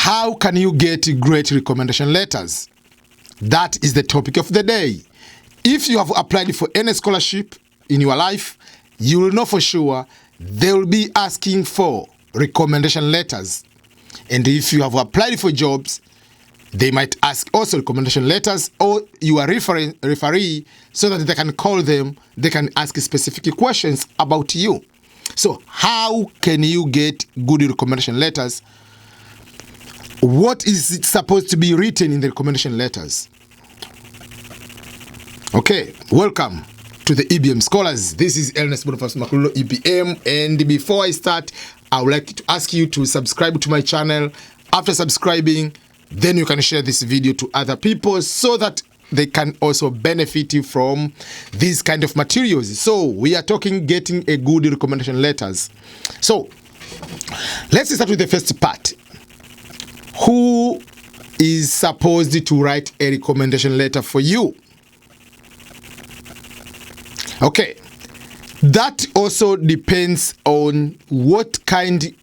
How can you get great recommendation letters? That is the topic of the day. If you have applied for any scholarship in your life, you will know for sure they will be asking for recommendation letters. And if you have applied for jobs, they might ask also recommendation letters or your referee so that they can call them, they can ask specific questions about you. So how can you get good recommendation letters? What is it supposed to be written in the recommendation letters? Okay, welcome to the EBM Scholars. This is Ernest Boniface Makululo, EBM. And before I start, I would like to ask you to subscribe to my channel. After subscribing, then you can share this video to other people so that they can also benefit from these kind of materials. So we are talking getting a good recommendation letters. So let's start with the first part. Who is supposed to write a recommendation letter for you? Okay, that also depends on what kind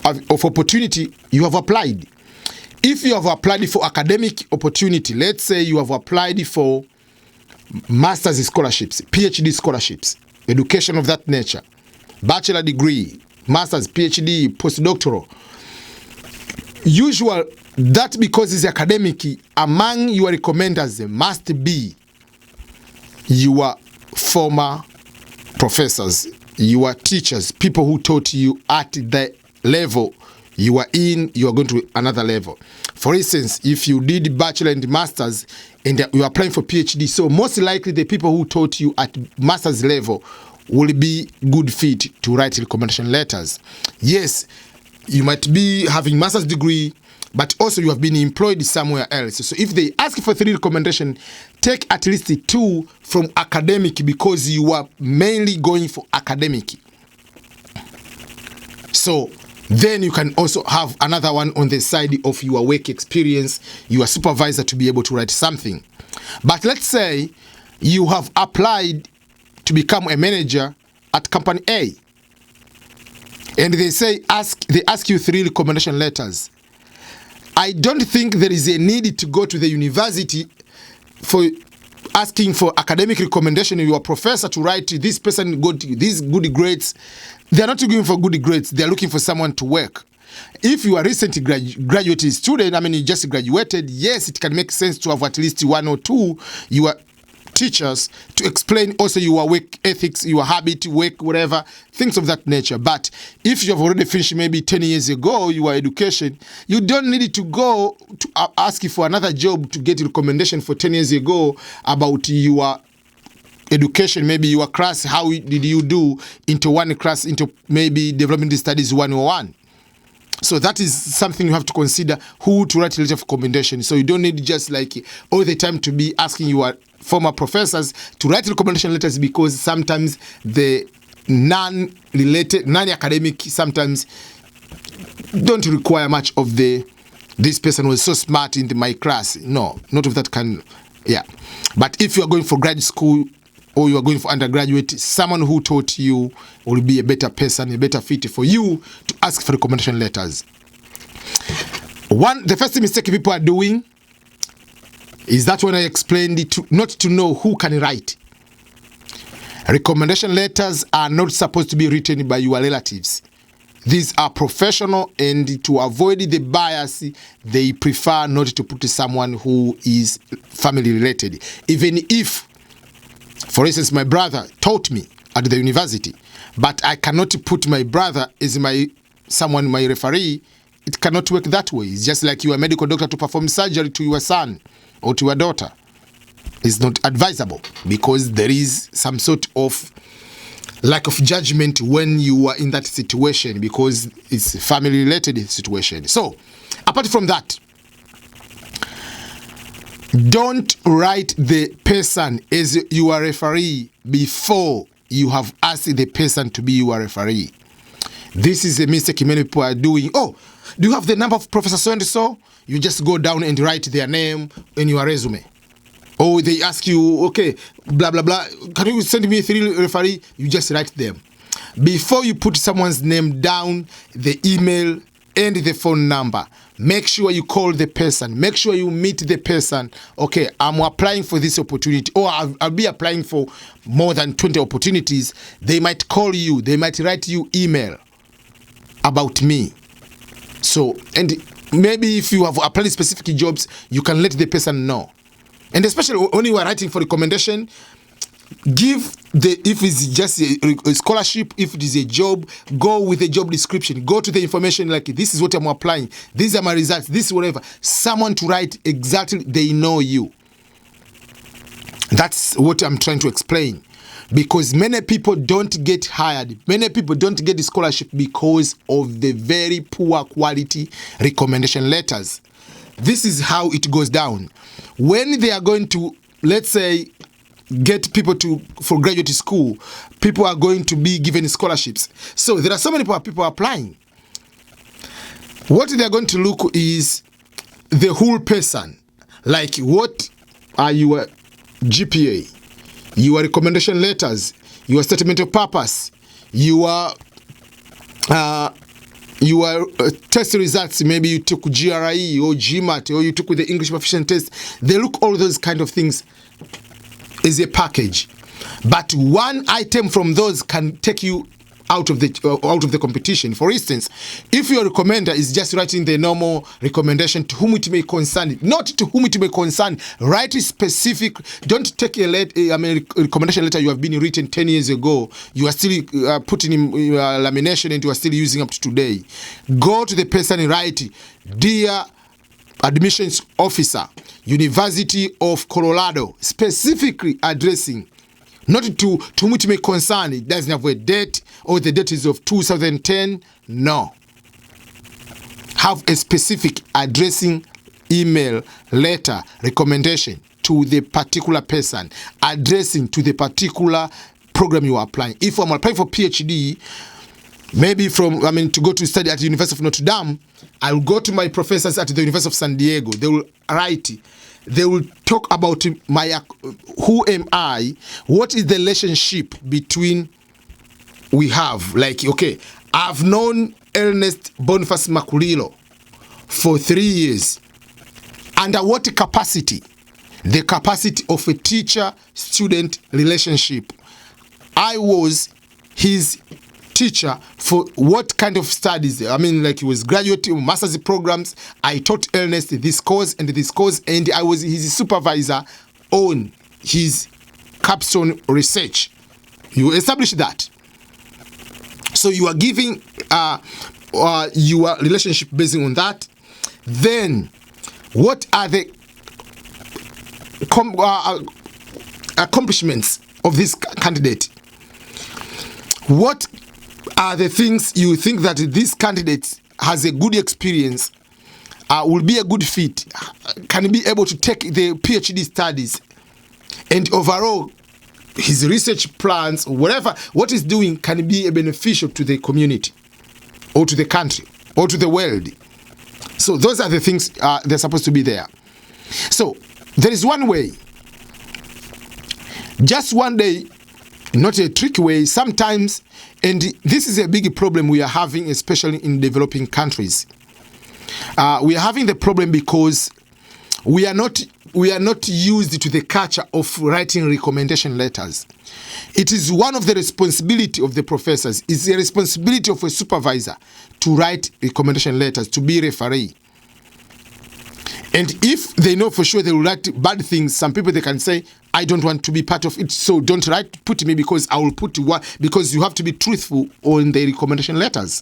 of opportunity you have applied. If you have applied for academic opportunity, let's say you have applied for master's scholarships, PhD scholarships, education of that nature, bachelor degree, master's, PhD, postdoctoral. Usual, that because it's academic, among your recommenders must be your former professors, your teachers, people who taught you at the level you are in, you are going to another level. For instance, if you did bachelor and masters and you are applying for PhD, so most likely the people who taught you at master's level will be good fit to write recommendation letters. Yes, you might be having master's degree, but also you have been employed somewhere else. So if they ask for 3 recommendations, take at least 2 from academic because you are mainly going for academic. So then you can also have another one on the side of your work experience, your supervisor to be able to write something. But let's say you have applied to become a manager at company A, and they ask you 3 recommendation letters. I don't think there is a need to go to the university for asking for academic recommendation. Your professor to write this person got these good grades. They're not looking for good grades. They're looking for someone to work. If you are recently graduated student, I mean you just graduated, yes, it can make sense to have at least 1 or 2 your teachers to explain also your work ethics, your habit, work, whatever, things of that nature. But if you have already finished maybe 10 years ago your education, you don't need to go to ask for another job to get a recommendation for 10 years ago about your education, maybe your class, how did you do into one class, into maybe development studies 101. So that is something you have to consider, who to write a letter of recommendation. So you don't need just like all the time to be asking your former professors to write recommendation letters, because sometimes the non-academic sometimes don't require much of this person was so smart in my class. No, not of that kind. Yeah. But if you are going for grad school or you are going for undergraduate, someone who taught you will be a better person, a better fit for you to ask for recommendation letters. The first mistake people are doing is that when I explained it, not to know who can write. Recommendation letters are not supposed to be written by your relatives. These are professional, and to avoid the bias, they prefer not to put someone who is family related. Even if, for instance, my brother taught me at the university, but I cannot put my brother as my referee. It cannot work that way. It's just like you are a medical doctor to perform surgery to your son or to your daughter. It's not advisable because there is some sort of lack of judgment when you are in that situation, because it's a family related situation. So apart from that, don't write the person as your referee before you have asked the person to be your referee. This is a mistake many people are doing. Oh, do you have the number of Professor so-and-so? You just go down and write their name in your resume. Or they ask you, okay, blah, blah, blah, can you send me 3 referees? You just write them. Before you put someone's name down, the email, and the phone number. Make sure you call the person. Make sure you meet the person. Okay, I'm applying for this opportunity, or I'll be applying for more than 20 opportunities. They might call you. They might write you email about me. So, and maybe if you have applied specific jobs, you can let the person know. And especially when you are writing for recommendation, give if it's just a scholarship, if it is a job, go with a job description. Go to the information like, this is what I'm applying, these are my results, this is whatever. Someone to write exactly, they know you. That's what I'm trying to explain. Because many people don't get hired, many people don't get the scholarship because of the very poor quality recommendation letters. This is how it goes down. When they are going to, let's say, get people for graduate school, people are going to be given scholarships. So there are so many people applying. What they are going to look is the whole person. Like, what are your GPA, your recommendation letters, your statement of purpose, your test results. Maybe you took GRE or GMAT, or you took with the English proficiency test. They look all those kind of things is a package, but one item from those can take you out of the competition. For instance, if your recommender is just writing the normal recommendation to whom it may concern, not to whom it may concern, write specific. Don't take a recommendation letter you have been written 10 years ago. You are still putting in lamination and you are still using up to today. Go to the person and write, "Dear Admissions Officer, University of Colorado," specifically addressing, not to whom it may concern. It doesn't have a date, or the date is of 2010. No. Have a specific addressing email, letter, recommendation to the particular person, addressing to the particular program you are applying. If I'm applying for PhD, maybe to go to study at the University of Notre Dame, I'll go to my professors at the University of San Diego. They will write. They will talk about who am I, what is the relationship between we have. Like, okay, I've known Ernest Boniface Makulilo for 3 years. Under what capacity? The capacity of a teacher-student relationship. I was his teacher for what kind of studies? Like, he was graduate or master's programs. I taught Ernest this course, and I was his supervisor on his capstone research. You establish that. So you are giving your relationship based on that. Then, what are the accomplishments of this candidate? What are the things you think that this candidate has a good experience, will be a good fit, can be able to take the PhD studies, and overall his research plans, whatever, what he's doing can be beneficial to the community, or to the country, or to the world. So those are the things they're supposed to be there. So there is one way, just one day, not a tricky way sometimes, and this is a big problem we are having, especially in developing countries. We are having the problem because we are not used to the culture of writing recommendation letters. It is one of the responsibility of the professors. It's a responsibility of a supervisor to write recommendation letters, to be referee. And if they know for sure they will write bad things, some people, they can say, I don't want to be part of it, so don't put me, because I will put you, because you have to be truthful on the recommendation letters.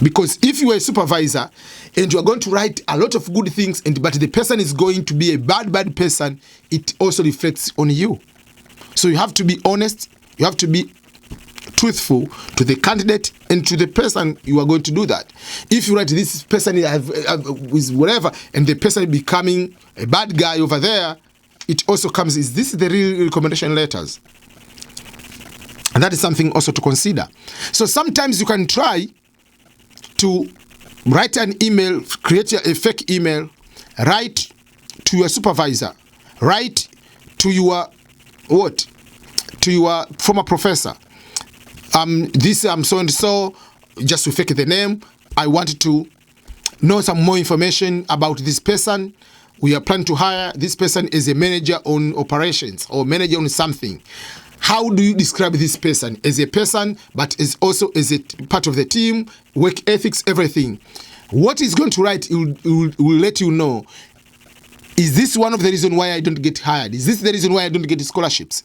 Because if you are a supervisor and you are going to write a lot of good things, but the person is going to be a bad person, it also reflects on you. So you have to be honest, you have to be truthful to the candidate and to the person you are going to do that. If you write this person is whatever, and the person becoming a bad guy over there, it also comes, is this the real recommendation letters? And that is something also to consider. So sometimes you can try to write an email, create a fake email, write to your supervisor, write to your to your former professor. So and so, just to fake the name. I wanted to know some more information about this person. We are planning to hire this person as a manager on operations or manager on something. How do you describe this person? As a person, but as also as a part of the team, work ethics, everything. What he's going to write will let you know, is this one of the reasons why I don't get hired? Is this the reason why I don't get scholarships?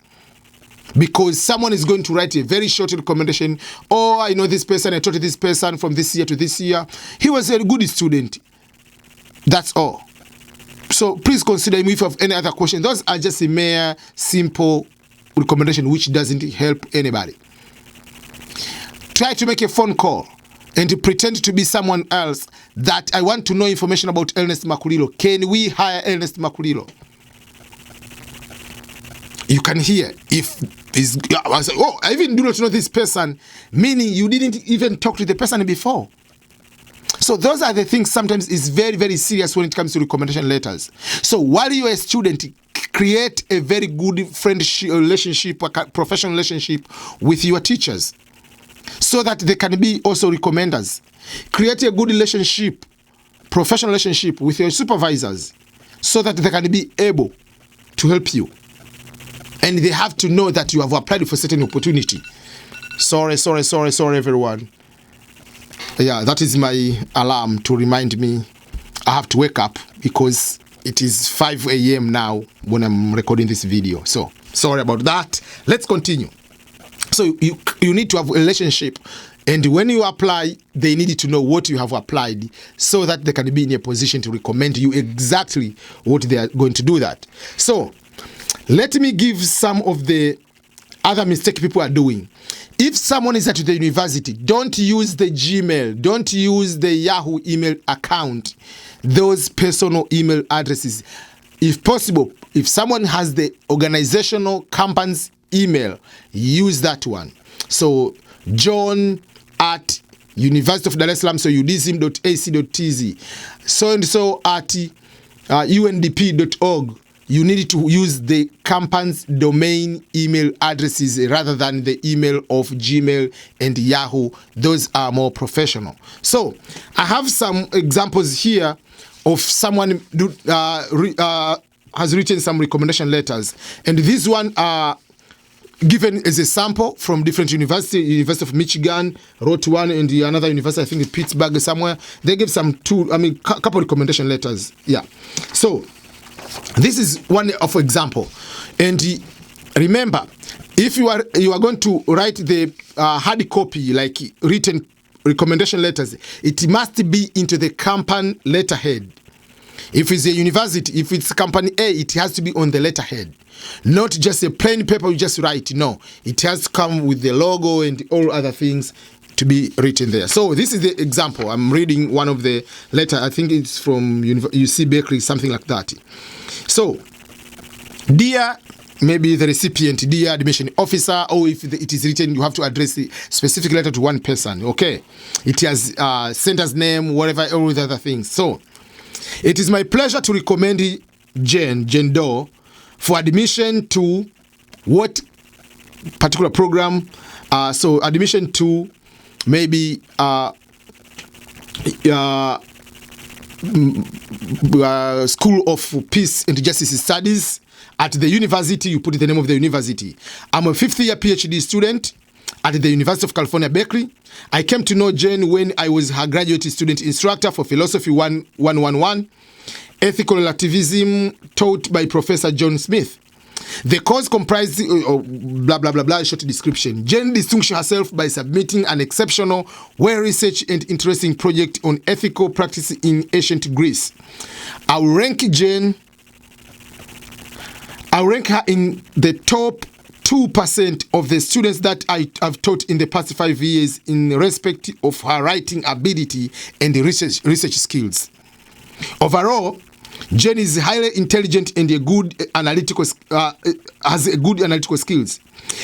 Because someone is going to write a very short recommendation. Oh, I know this person, I taught this person from this year to this year. He was a good student. That's all. So please consider him if you have any other questions. Those are just a mere simple recommendation which doesn't help anybody. Try to make a phone call and pretend to be someone else that I want to know information about Ernest Makulilo. Can we hire Ernest Makulilo? You can hear if this, I say, oh, I even do not know this person, meaning you didn't even talk to the person before. So those are the things sometimes is very, very serious when it comes to recommendation letters. So while you're a student, create a very good friendship relationship, professional relationship with your teachers so that they can be also recommenders. Create a good relationship, professional relationship with your supervisors so that they can be able to help you. And they have to know that you have applied for certain opportunity. Sorry, everyone. Yeah, that is my alarm to remind me I have to wake up because it is 5 a.m. now when I'm recording this video. So, sorry about that. Let's continue. So, you need to have a relationship. And when you apply, they need to know what you have applied so that they can be in a position to recommend you exactly what they are going to do that. So, let me give some of the other mistakes people are doing. If someone is at the university, don't use the Gmail, don't use the Yahoo email account, those personal email addresses. If possible, if someone has the organizational company's email, use that one. So, John at University of Dar es Salaam, so udism.ac.tz, so-and-so at undp.org. You need to use the company's domain email addresses rather than the email of Gmail and Yahoo. Those are more professional. So I have some examples here of someone has written some recommendation letters. And this one are given as a sample from different universities. University of Michigan wrote one, and another university, I think in Pittsburgh somewhere. They gave some couple recommendation letters. Yeah. So this is one of example, and remember, if you are going to write the hard copy, like written recommendation letters, it must be into the company letterhead. If it's a university, if it's company A, it has to be on the letterhead, not just a plain paper you just write. No, it has to come with the logo and all other things to be written there. So this is the example. I'm reading one of the letter. I think it's from UC Berkeley, something like that. So, dear, maybe the recipient, dear admission officer, or if it is written, you have to address the specific letter to one person. Okay, it has sender's name, whatever, all the other things. So, it is my pleasure to recommend Jen Doe for admission to what particular program. So, admission to maybe School of Peace and Justice Studies at the university. You put the name of the university. I'm a 5th year PhD student at the University of California, Berkeley. I came to know Jane when I was her graduate student instructor for Philosophy 111, Ethical Relativism, taught by Professor John Smith. The course comprised blah, blah, blah, blah, short description. Jane distinguished herself by submitting an exceptional, well-researched and interesting project on ethical practice in ancient Greece. I'll rank her in the top 2% of the students that I have taught in the past 5 years in respect of her writing ability and research skills. Overall, Jen is highly intelligent and has a good analytical skills.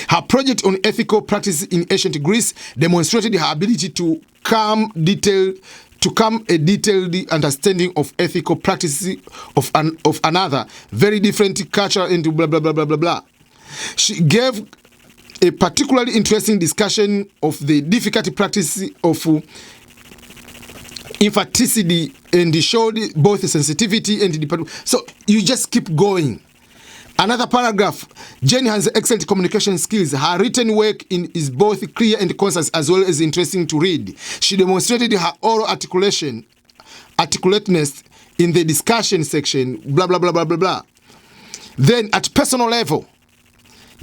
Her project on ethical practice in ancient Greece demonstrated her ability to come a detailed understanding of ethical practices of another very different culture and blah blah blah blah blah blah. She gave a particularly interesting discussion of the difficult practice of emphaticity and showed both sensitivity and department. So you just keep going. Another paragraph, Jane has excellent communication skills. Her written work is both clear and concise as well as interesting to read. She demonstrated her oral articulateness in the discussion section, blah, blah, blah, blah, blah, blah. Then at personal level,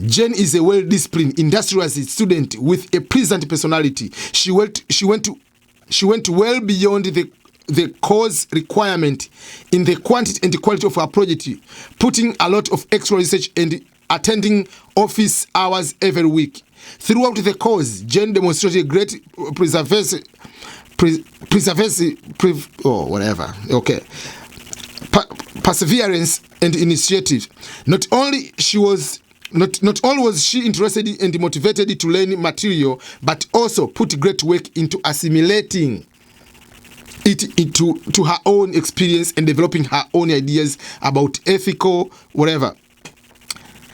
Jane is a well-disciplined, industrious student with a pleasant personality. She went well beyond the course requirement in the quantity and quality of her project, putting a lot of extra research and attending office hours every week. Throughout the course, Jane demonstrated great perseverance and initiative. Not only was she interested and motivated to learn material, but also put great work into assimilating it into her own experience and developing her own ideas about ethical whatever.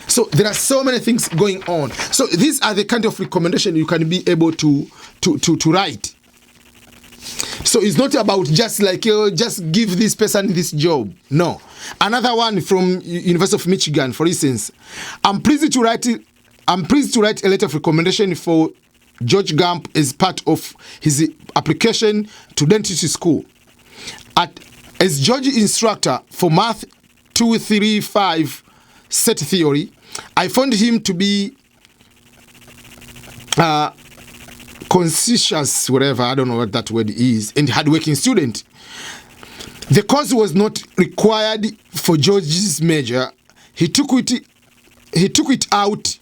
So there are so many things going on. So these are the kind of recommendation you can be able to write. So it's not about just like just give this person this job. No. Another one from University of Michigan, for instance, I'm pleased to write a letter of recommendation for George Gump as part of his application to dentistry school. As George's instructor for Math 235 set theory, I found him to be conscientious, whatever, I don't know what that word is, and hardworking student. The course was not required for George's major. He took it out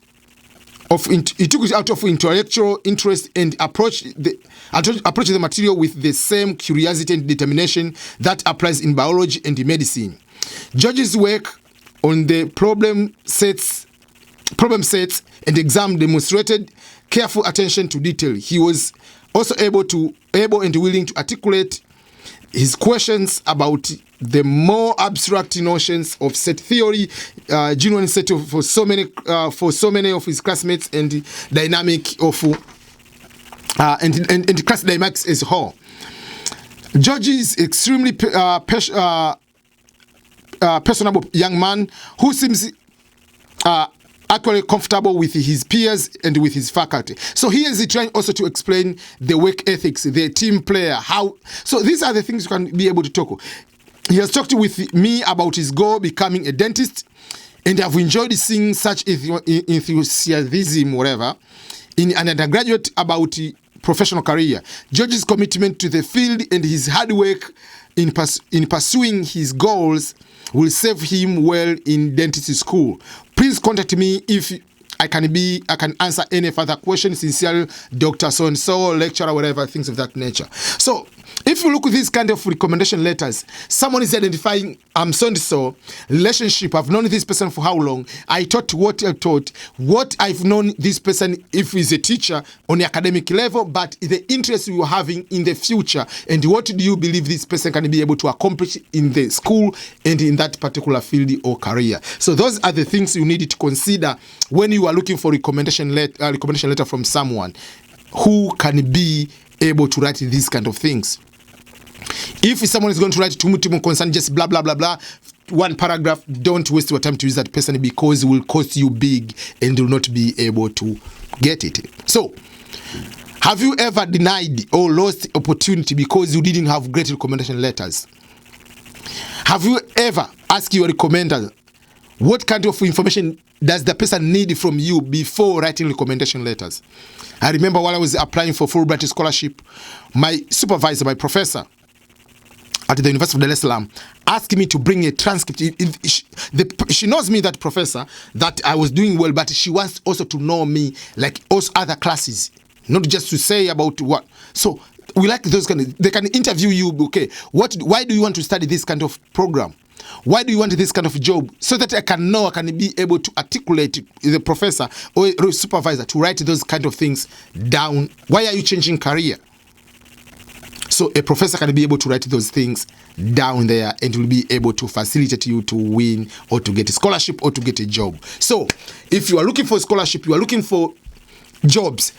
of intellectual interest and approached the material with the same curiosity and determination that applies in biology and medicine. George's work on the problem sets and exam demonstrated careful attention to detail. He was also able and willing to articulate his questions about the more abstract notions of set theory, genuine set for so many of his classmates, and dynamic of and class dynamics as a whole. George is extremely personable young man who seems actually comfortable with his peers and with his faculty. So here is he trying also to explain the work ethics, the team player, how. So these are the things you can be able to talk. He has talked with me about his goal becoming a dentist, and I've enjoyed seeing such enthusiasm, whatever, in an undergraduate about professional career. George's commitment to the field and his hard work in pursuing his goals will serve him well in dentistry school. Please contact me if I can answer any further questions. Sincerely, Dr. So-and-so, lecturer, whatever, things of that nature. So if you look at these kind of recommendation letters, someone is identifying, I'm so-and-so, relationship, I've known this person for how long, I taught what I've known this person if he's a teacher on the academic level, but the interest you're having in the future, and what do you believe this person can be able to accomplish in the school and in that particular field or career. So those are the things you need to consider when you are looking for recommendation letter from someone who can be able to write these kind of things. If someone is going to write too concern, just blah blah blah blah, one paragraph, don't waste your time to use that person, because it will cost you big and you will not be able to get it. So have you ever denied or lost opportunity because you didn't have great recommendation letters? Have you ever asked your recommender what kind of information does the person need from you before writing recommendation letters? I remember while I was applying for Fulbright scholarship, my supervisor, my professor at the University of Dar es Salaam, asked me to bring a transcript. She knows me, that professor, that I was doing well, but she wants also to know me like also other classes, not just to say about what. So we like those kind of, they can interview you, okay, why do you want to study this kind of program? Why do you want this kind of job? So that I can be able to articulate the professor or supervisor to write those kind of things down. Why are you changing career? So a professor can be able to write those things down there and will be able to facilitate you to win or to get a scholarship or to get a job. So if you are looking for a scholarship, you are looking for jobs,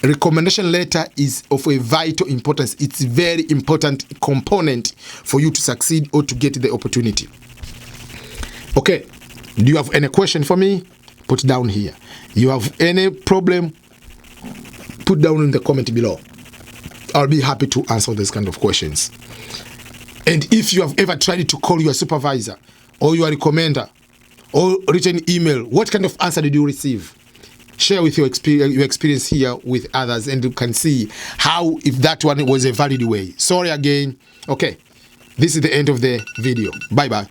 recommendation letter is of a vital importance. It's a very important component for you to succeed or to get the opportunity. Okay, do you have any question for me? Put down here. You have any problem? Put down in the comment below. I'll be happy to answer these kind of questions. And if you have ever tried to call your supervisor or your recommender or written email, what kind of answer did you receive? Share with your experience here with others, and you can see how, if that one was a valid way. Sorry again. Okay, this is the end of the video. Bye-bye.